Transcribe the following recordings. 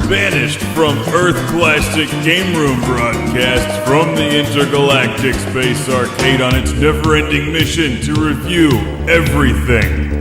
Banished from Earth Classic Game Room broadcasts from the Intergalactic Space Arcade on its never-ending mission to review everything.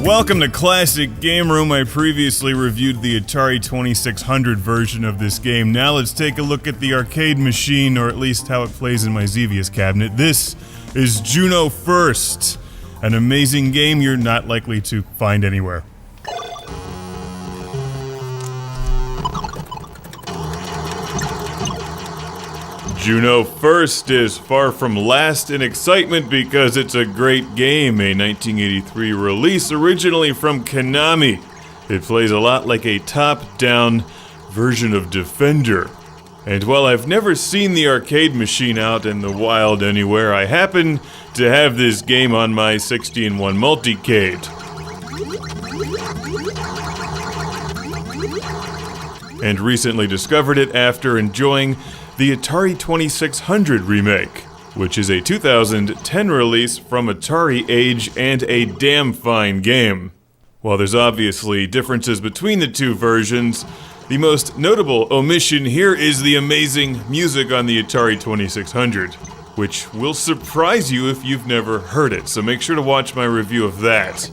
Welcome to Classic Game Room. I previously reviewed the Atari 2600 version of this game. Now let's take a look at the arcade machine, or at least how it plays in my Xevious cabinet. This is Juno First, an amazing game you're not likely to find anywhere. Juno First is far from last in excitement because it's a great game, a 1983 release originally from Konami. It plays a lot like a top-down version of Defender. And while I've never seen the arcade machine out in the wild anywhere, I happen to have this game on my 60-in-1 multicade. And recently discovered it after enjoying the Atari 2600 remake, which is a 2010 release from Atari Age and a damn fine game. While there's obviously differences between the two versions, the most notable omission here is the amazing music on the Atari 2600, which will surprise you if you've never heard it, so make sure to watch my review of that.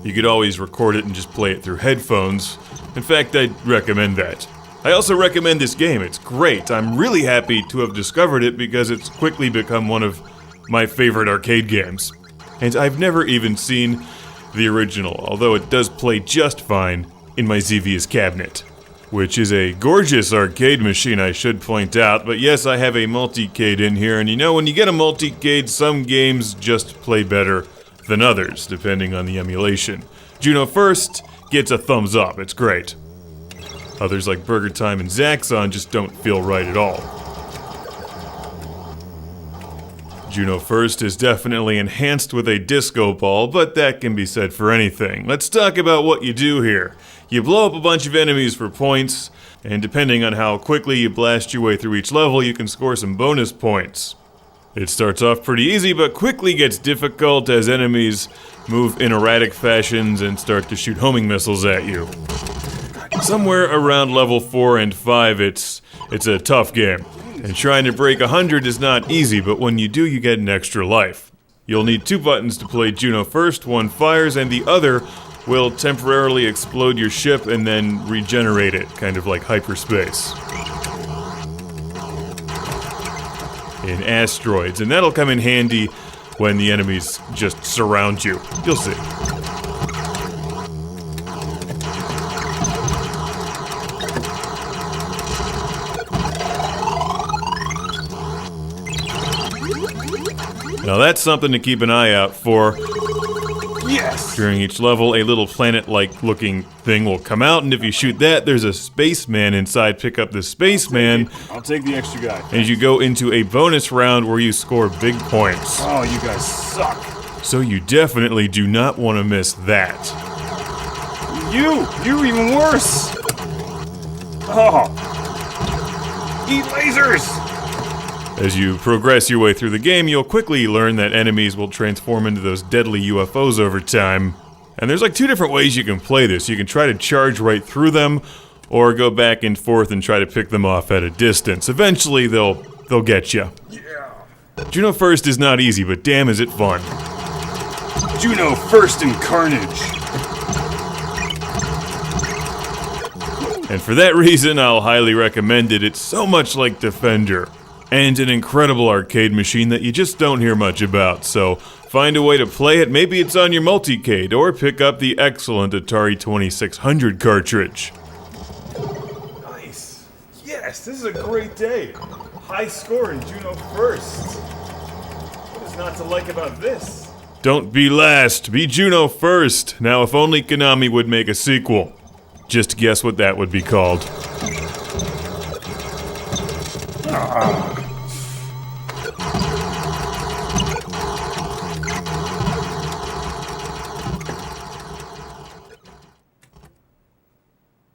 You could always record it and just play it through headphones. In fact, I'd recommend that. I also recommend this game. It's great. I'm really happy to have discovered it because it's quickly become one of my favorite arcade games. And I've never even seen the original, although it does play just fine in my Xevious cabinet, which is a gorgeous arcade machine, I should point out. But yes, I have a multicade in here, and you know, when you get a multicade, some games just play better than others, depending on the emulation. Juno First gets a thumbs up. It's great. Others like Burger Time and Zaxxon just don't feel right at all. Juno First is definitely enhanced with a disco ball, but that can be said for anything. Let's talk about what you do here. You blow up a bunch of enemies for points, and depending on how quickly you blast your way through each level, you can score some bonus points. It starts off pretty easy, but quickly gets difficult as enemies move in erratic fashions and start to shoot homing missiles at you. Somewhere around level 4 and 5, it's a tough game. And trying to break 100 is not easy, but when you do, you get an extra life. You'll need 2 buttons to play Juno First. One fires, and the other will temporarily explode your ship and then regenerate it, kind of like hyperspace. In asteroids, and that'll come in handy when the enemies just surround you. You'll see. Now that's something to keep an eye out for. Yes! During each level, a little planet-like looking thing will come out, and if you shoot that, there's a spaceman inside. Pick up the spaceman. I'll take the extra guy. And you go into a bonus round where you score big points. Oh, you guys suck. So you definitely do not want to miss that. You even worse. Oh. Eat lasers! As you progress your way through the game, you'll quickly learn that enemies will transform into those deadly UFOs over time. And there's like 2 different ways you can play this. You can try to charge right through them, or go back and forth and try to pick them off at a distance. Eventually, they'll get you. Yeah. Juno First is not easy, but damn is it fun. Juno First in carnage. And for that reason, I'll highly recommend it. It's so much like Defender. And an incredible arcade machine that you just don't hear much about, so find a way to play it. Maybe it's on your multicade, or pick up the excellent Atari 2600 cartridge. Nice. Yes, this is a great day. High score in Juno First. What is not to like about this? Don't be last, be Juno First. Now, if only Konami would make a sequel. Just guess what that would be called.